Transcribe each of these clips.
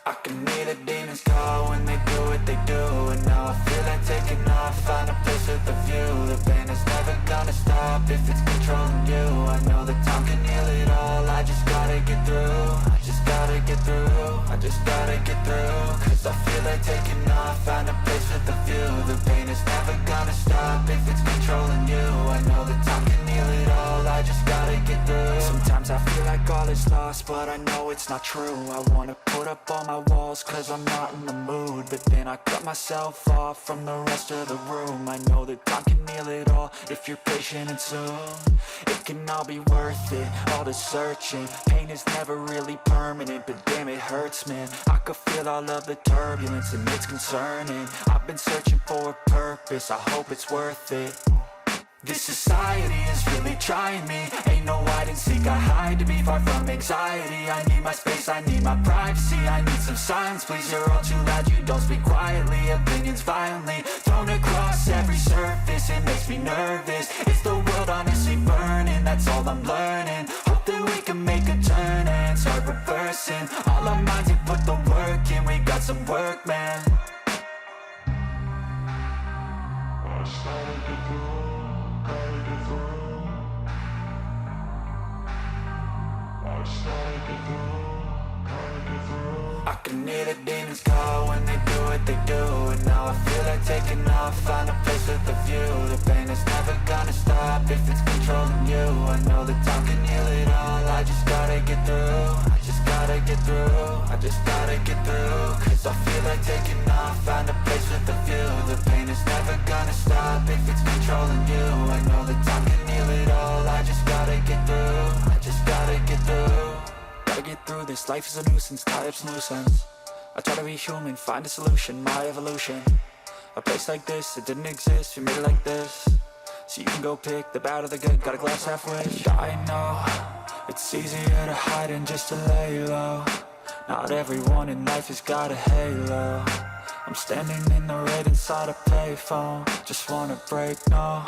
I can hear the demons call when they do what they do. And now I feel like taking off, find a place with a view. The pain is never gonna stop if it's controlling you. I know that time can heal it all, I just gotta get through. I just gotta get through, I just gotta get through. Cause I feel like taking off, find a place with a view. The pain is never gonna stop if it's controlling you. I know that time can heal it all, I just gotta get through. Sometimes I feel like all is lost, but I know it's not true. I wanna put up all my walls cause I'm not in the mood, but then I cut myself off from the rest of the room. I know that time can heal it all if you're patient, and soon it can all be worth it, all the searching. Pain is never really permanent, but damn it hurts, man. I could feel all of the turbulence and it's concerning. I've been searching for a purpose, I hope it's worth it. This society is really trying me. Ain't no hide and seek, I hide to be far from anxiety. I need my space, I need my privacy. I need some silence, please, you're all too loud. You don't speak quietly, opinions violently thrown across every surface. It makes me nervous, it's the world honestly burning. That's all I'm learning, hope that we can make a turn and start reversing. All our minds have put the work in, we got some work, man. I started to go. I can hear the demons call when they do what they do. And now I feel like taking off, find a place with a view. The pain is never gonna stop if it's controlling you. I know that time can heal it all, I just gotta get through. I just gotta get through, I just gotta get through. Cause I feel like taking off, find a place with a view. The pain is never gonna stop if it's controlling you. I know that time can heal it all, I just gotta get through. I just gotta get through. Gotta get through this, life is a nuisance, tie up some loose ends. I try to be human, find a solution, my evolution. A place like this, it didn't exist, we made it like this. So you can go pick the bad or the good, got a glass half wish. I know, it's easier to hide than just to lay low. Not everyone in life has got a halo. I'm standing in the red inside a payphone, just wanna break, no.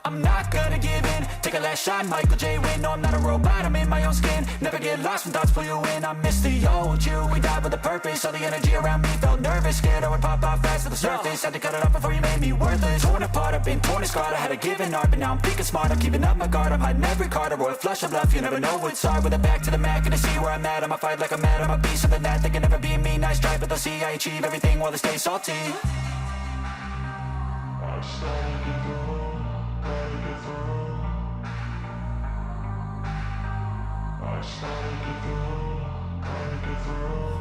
I'm not gonna give in, take a last shot, Michael J. Win. No, I'm not a robot, I'm in my own skin. Never get lost when thoughts pull you in. I miss the old you, we died with a purpose. All the energy around me felt nervous, scared I would pop off fast to the surface. Had to cut it off before you made me worthless. Torn apart, I've been torn and scarred. I had a given art, but now I'm thinking smart. I'm keeping up my guard, I'm hiding every card. A royal flush of bluff, you never know what's hard. With a back to the mat, gonna see where I'm at. I'ma fight like I'm mad, I'ma be something that they can never be me. Nice try, but they'll see I achieve everything while they stay salty. I started to go.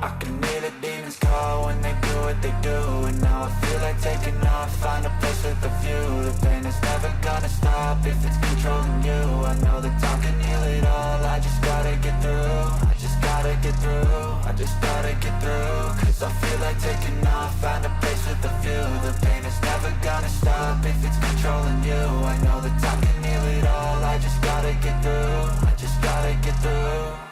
I can hear the demons call when they do what they do. And now I feel like taking off, find a place with a view. The pain is never gonna stop if it's controlling you. I know that time can heal it all, I just gotta get through. I just gotta get through, I just gotta get through. Cause I feel like taking off, find a place with a view. The pain is never gonna stop if it's controlling you. I know that time can heal it all, I just gotta get through. I just gotta get through.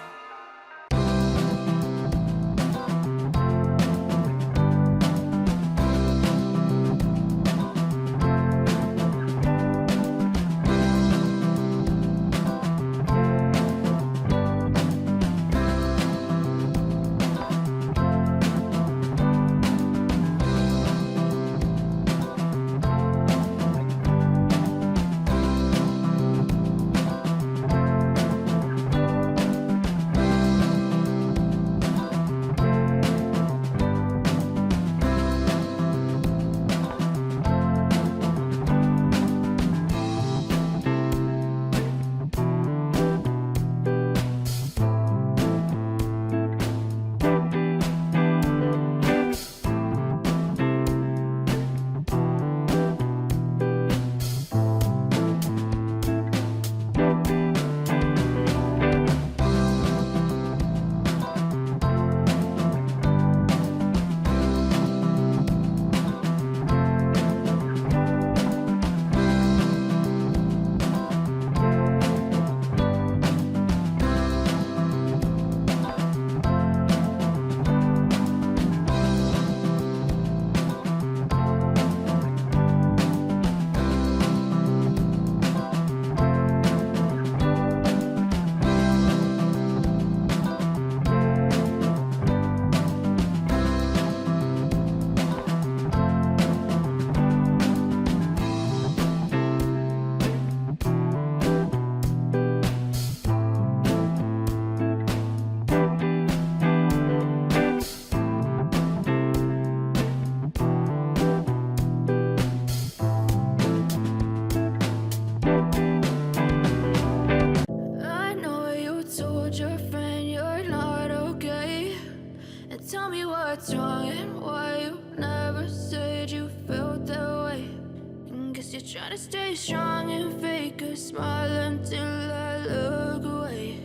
try to stay strong and fake a smile until I look away.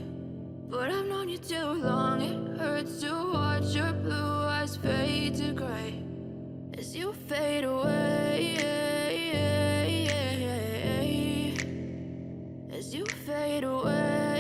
But I've known you too long, it hurts to watch your blue eyes fade to gray as you fade away, as you fade away.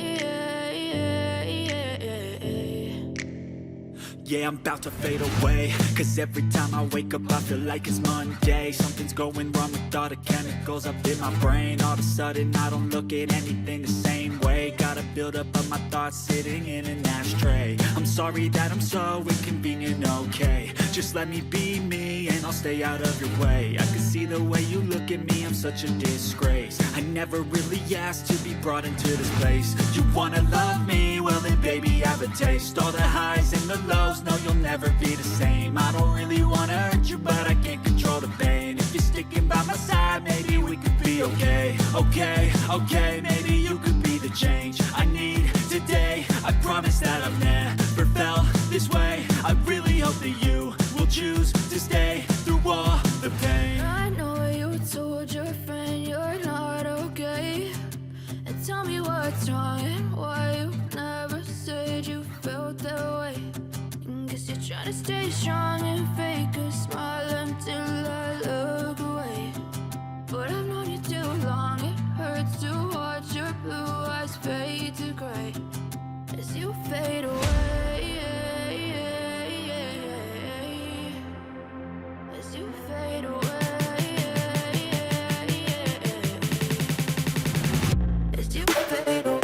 Yeah, I'm about to fade away, cause every time I wake up I feel like it's Monday. Something's going wrong with all the chemicals up in my brain. All of a sudden I don't look at anything the same way. Gotta build up of my thoughts sitting in an ashtray. I'm sorry that I'm so inconvenient, okay. Just let me be me and I'll stay out of your way. I can see the way you look at me, I'm such a disgrace. I never really asked to be brought into this place. You wanna love me? Well then baby have a taste. All the highs and the lows, no you'll never be the same. I don't really wanna hurt you but I can't control the pain. If you're sticking by my side maybe we could be okay. Okay, maybe you could be the change I need today. I promise that I've never felt this way. I really hope that you will choose to stay through all the pain. I know you told your friend you're not okay, and tell me what's wrong and why you never said you felt that way. And guess you're trying to stay strong and fake a smile until I look away. But I've known you too long, it hurts to watch your blue eyes fade to gray as you fade away, as you fade away, as you fade away.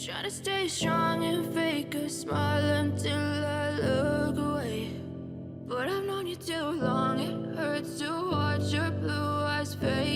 Try to stay strong and fake a smile until I look away. But I've known you too long, it hurts to watch your blue eyes fade.